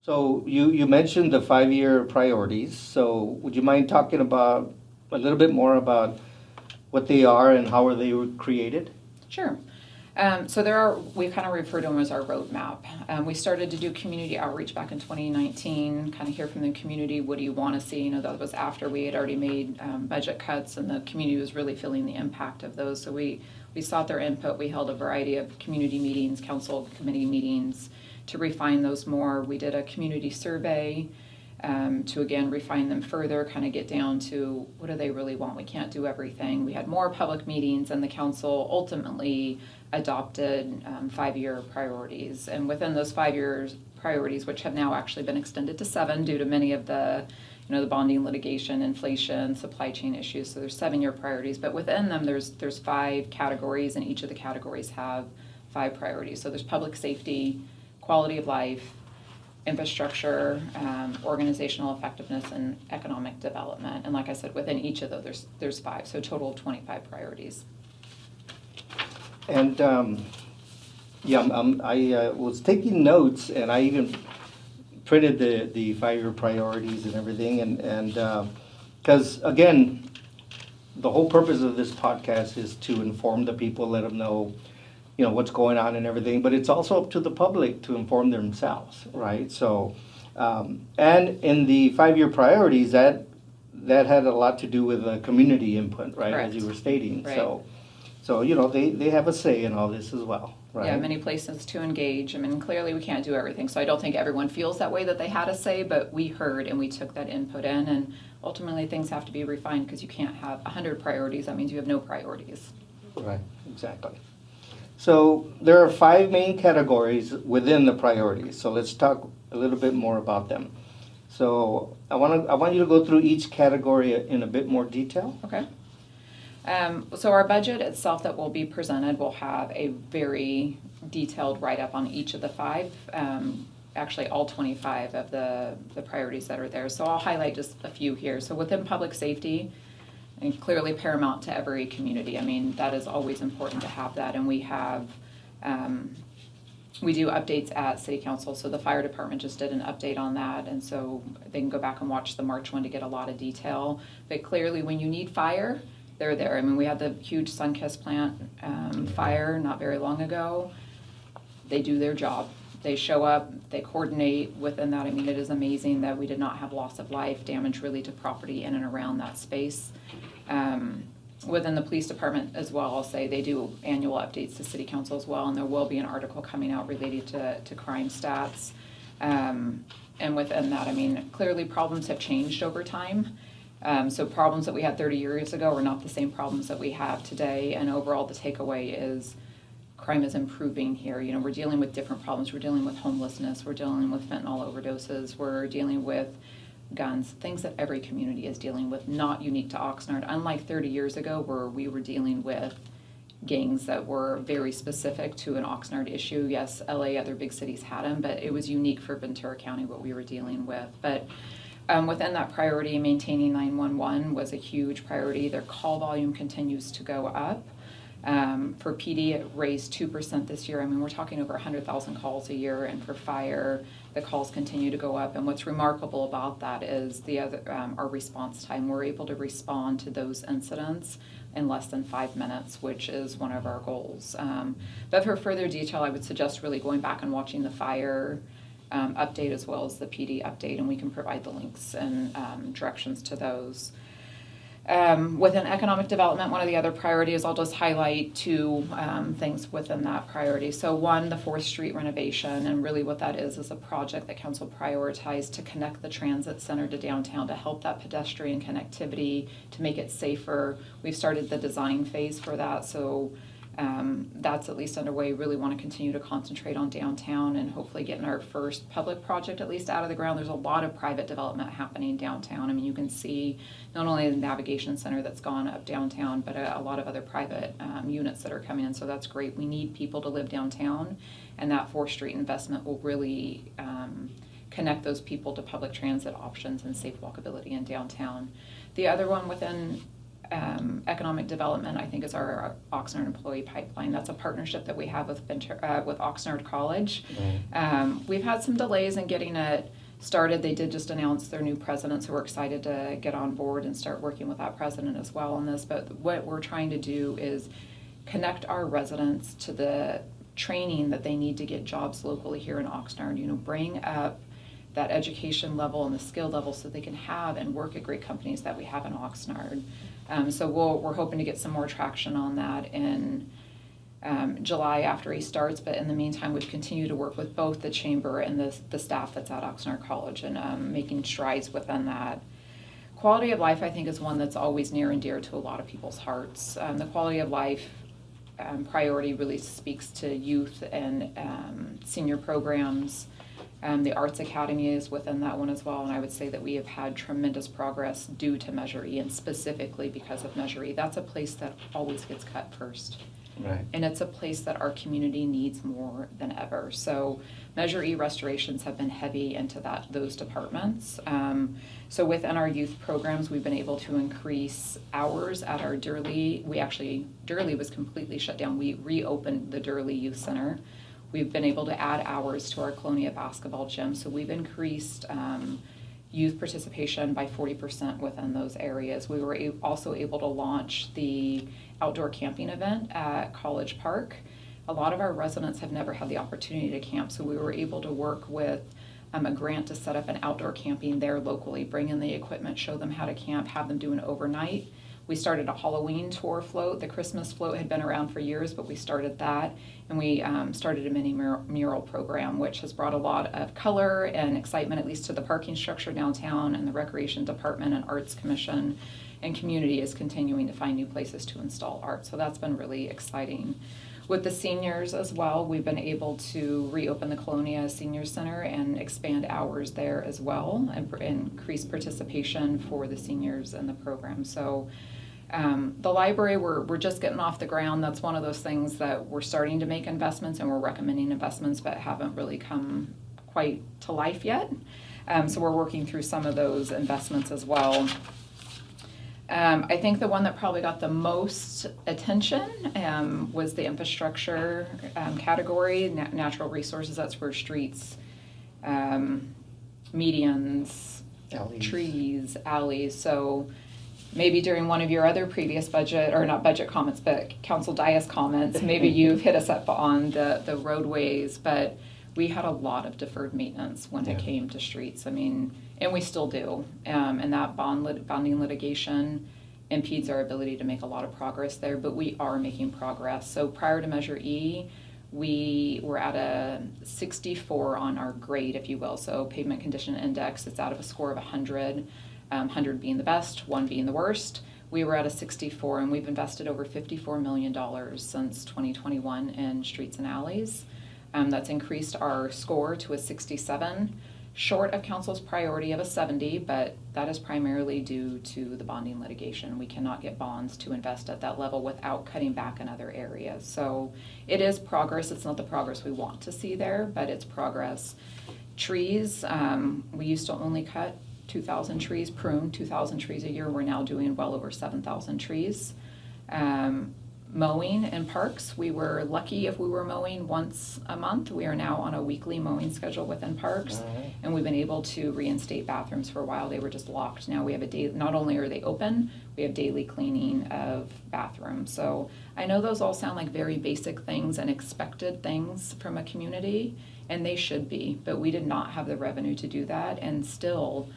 So you mentioned the 5-year priorities. So would you mind talking about a little bit more about what they are and how are they were created? Sure. So we kind of refer to them as our roadmap. We started to do community outreach back in 2019, kind of hear from the community, what do you want to see? You know, that was after we had already made budget cuts and the community was really feeling the impact of those. So we sought their input. We held a variety of community meetings, council committee meetings to refine those more. We did a community survey to again refine them further, kind of get down to what do they really want. We can't do everything. We had more public meetings, and the council ultimately adopted 5-year priorities. And within those 5-year priorities, which have now actually been extended to 7 due to many of the the bonding litigation, inflation, supply chain issues. So there's 7-year priorities, but within them there's 5 categories, and each of the categories have 5 priorities. So there's public safety, quality of life, infrastructure, organizational effectiveness, and economic development. And like I said, within each of those, there's 5, so a total of 25 priorities. And I was taking notes, and I even printed the 5-year priorities and everything, and because again, the whole purpose of this podcast is to inform the people, let them know what's going on and everything, but it's also up to the public to inform themselves, right? So, and in the 5-year priorities, that had a lot to do with community input, right? Correct. As you were stating. Right. So they have a say in all this as well, right? Yeah, many places to engage. I mean, clearly we can't do everything, so I don't think everyone feels that way that they had a say, but we heard and we took that input in, and ultimately things have to be refined because you can't have 100 priorities. That means you have no priorities. Right, exactly. So there are 5 main categories within the priorities. So let's talk a little bit more about them. So I want you to go through each category in a bit more detail. Okay. So our budget itself that will be presented will have a very detailed write-up on each of the 5, actually all 25 of the priorities that are there. So I'll highlight just a few here. So within public safety, and clearly paramount to every community. I mean, that is always important to have that. And we have, we do updates at City Council. So the fire department just did an update on that. And so they can go back and watch the March one to get a lot of detail. But clearly when you need fire, they're there. I mean, we had the huge Sunkist plant fire not very long ago. They do their job. They show up, they coordinate within that. I mean, it is amazing that we did not have loss of life, damage really to property in and around that space. Within the police department as well, I'll say they do annual updates to City Council as well, and there will be an article coming out related to crime stats. And within that, I mean, clearly problems have changed over time. So problems that we had 30 years ago are not the same problems that we have today, and overall the takeaway is crime is improving here. We're dealing with different problems. We're dealing with homelessness. We're dealing with fentanyl overdoses. We're dealing with guns, things that every community is dealing with, not unique to Oxnard. Unlike 30 years ago where we were dealing with gangs that were very specific to an Oxnard issue. Yes, LA, other big cities had them, but it was unique for Ventura County what we were dealing with. But within that priority, maintaining 911 was a huge priority. Their call volume continues to go up. For PD, it raised 2% this year. I mean, we're talking over 100,000 calls a year, and for fire, the calls continue to go up. And what's remarkable about that is our response time. We're able to respond to those incidents in less than 5 minutes, which is one of our goals. But for further detail, I would suggest really going back and watching the fire update as well as the PD update, and we can provide the links and directions to those. Within economic development, one of the other priorities, I'll just highlight 2 things within that priority. So one, the 4th Street renovation, and really what that is a project that council prioritized to connect the transit center to downtown to help that pedestrian connectivity, to make it safer. We've started the design phase for that, so that's at least underway. Really want to continue to concentrate on downtown and hopefully getting our first public project at least out of the ground. There's a lot of private development happening downtown. I mean, you can see not only the navigation center that's gone up downtown, but a lot of other private units that are coming in. So that's great. We need people to live downtown, and that 4th Street investment will really connect those people to public transit options and safe walkability in downtown. The other one within economic development, I think, is our Oxnard Employee Pipeline. That's a partnership that we have with Oxnard College. We've had some delays in getting it started. They did just announce their new president, so we're excited to get on board and start working with that president as well on this. But what we're trying to do is connect our residents to the training that they need to get jobs locally here in Oxnard. Bring up that education level and the skill level so they can have and work at great companies that we have in Oxnard. So we're hoping to get some more traction on that in July after he starts, but in the meantime, we've continued to work with both the chamber and the staff that's at Oxnard College and making strides within that. Quality of life, I think, is one that's always near and dear to a lot of people's hearts. The quality of life priority really speaks to youth and senior programs. The Arts Academy is within that one as well, and I would say that we have had tremendous progress due to Measure E, and specifically because of Measure E. That's a place that always gets cut first. Right. And it's a place that our community needs more than ever. So Measure E restorations have been heavy into those departments. So within our youth programs, we've been able to increase hours at our Durley. Durley was completely shut down. We reopened the Durley Youth Center. We've been able to add hours to our Colonia basketball gym. So we've increased youth participation by 40% within those areas. We were also able to launch the outdoor camping event at College Park. A lot of our residents have never had the opportunity to camp, so we were able to work with a grant to set up an outdoor camping there locally, bring in the equipment, show them how to camp, have them do an overnight. We started a Halloween tour float. The Christmas float had been around for years, but we started that, and we started a mini mural program, which has brought a lot of color and excitement, at least to the parking structure downtown, and the Recreation Department and Arts Commission and community is continuing to find new places to install art. So that's been really exciting. With the seniors as well, we've been able to reopen the Colonia Senior Center and expand hours there as well and increase participation for the seniors in the program. So the library, we're just getting off the ground. That's one of those things that we're starting to make investments, and we're recommending investments, but haven't really come quite to life yet. So we're working through some of those investments as well. I think the one that probably got the most attention was the infrastructure category, natural resources. That's where streets, medians, trees, alleys. So maybe during one of your other previous budget, or not budget comments, but council dais comments, maybe you've hit us up on the roadways, but we had a lot of deferred maintenance when it came to streets. I mean, and we still do. And that bonding litigation impedes our ability to make a lot of progress there, but we are making progress. So prior to Measure E, we were at a 64 on our grade, if you will. So pavement condition index, it's out of a score of 100, 100 being the best, 1 being the worst. We were at a 64, and we've invested over $54 million since 2021 in streets and alleys. That's increased our score to a 67, short of council's priority of a 70, but that is primarily due to the bonding litigation. We cannot get bonds to invest at that level without cutting back in other areas. So it is progress. It's not the progress we want to see there, but it's progress. Trees, we used to only cut 2,000 trees, prune 2,000 trees a year. We're now doing well over 7,000 trees. Mowing in parks, we were lucky if we were mowing once a month. We are now on a weekly mowing schedule within parks, and we've been able to reinstate bathrooms. For a while they were just locked. Now we have a day, not only are they open, we have daily cleaning of bathrooms. So I know those all sound like very basic things and expected things from a community, and they should be, but we did not have the revenue to do that, and still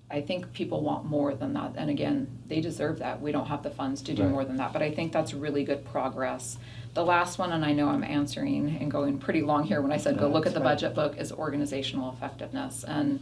I think people want more than that. And again, they deserve that. We don't have the funds to do more than that. But I think that's really good progress. The last one, and I know I'm answering and going pretty long here when I said go look at the budget book, is organizational effectiveness. And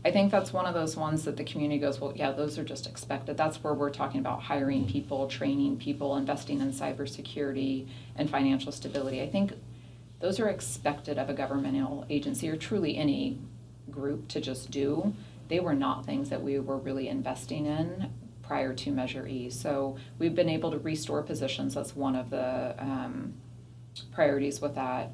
I think that's one of those ones that the community goes, well, yeah, those are just expected. That's where we're talking about hiring people, training people, investing in cybersecurity and financial stability. I think those are expected of a governmental agency, or truly any group, to just do. They were not things that we were really investing in prior to Measure E. So we've been able to restore positions. That's one of the priorities with that.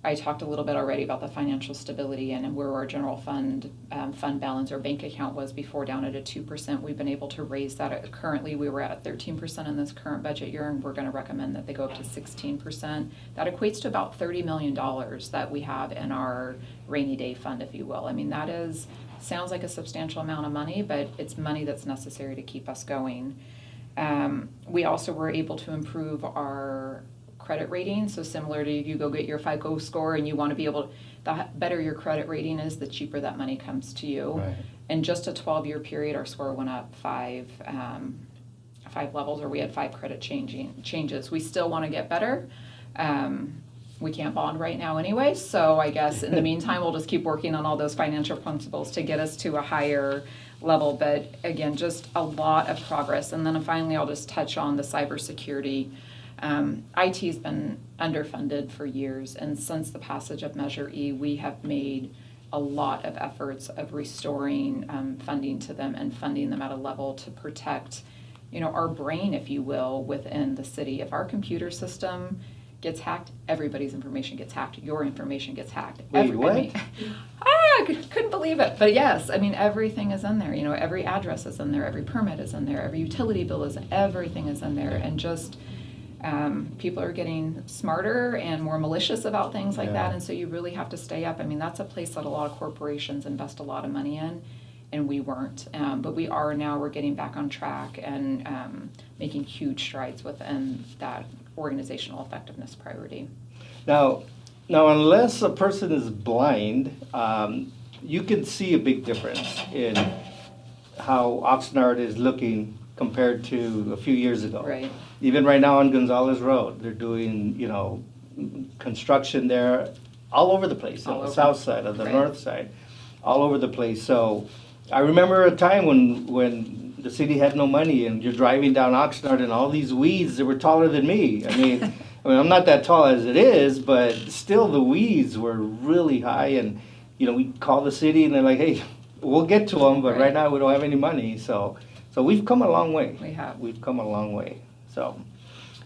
I talked a little bit already about the financial stability and where our general fund balance or bank account was before, down at a 2%. We've been able to raise that. Currently, we were at 13% in this current budget year, and we're going to recommend that they go up to 16%. That equates to about $30 million that we have in our rainy day fund, if you will. I mean, sounds like a substantial amount of money, but it's money that's necessary to keep us going. We also were able to improve our credit rating. So similar to if you go get your FICO score and you want to be able, the better your credit rating is, the cheaper that money comes to you. Right. In just a 12-year period, our score went up five levels, or we had 5 credit changes. We still want to get better. We can't bond right now anyway, so I guess in the meantime, we'll just keep working on all those financial principles to get us to a higher level. But again, just a lot of progress. And then finally, I'll just touch on the cybersecurity. IT has been underfunded for years, and since the passage of Measure E, we have made a lot of efforts of restoring funding to them and funding them at a level to protect, our brain, if you will, within the city. If our computer system gets hacked, everybody's information gets hacked. Your information gets hacked. Wait, what? I couldn't believe it. But yes, everything is in there. Every address is in there. Every permit is in there. Every utility bill everything is in there. And just people are getting smarter and more malicious about things like that. And so you really have to stay up. That's a place that a lot of corporations invest a lot of money in. And we weren't. But we are now. We're getting back on track and making huge strides within that organizational effectiveness priority. Now, unless a person is blind, you can see a big difference in how Oxnard is looking compared to a few years ago. Right. Even right now on Gonzalez Road, they're doing, construction there all over the place, on the south side, on the north side, all over the place. So I remember a time when the city had no money and you're driving down Oxnard and all these weeds that were taller than me. I'm not that tall as it is, but still the weeds were really high. And, we call the city and they're like, hey, we'll get to them, but right now we don't have any money. So we've come a long way. We have. We've come a long way. So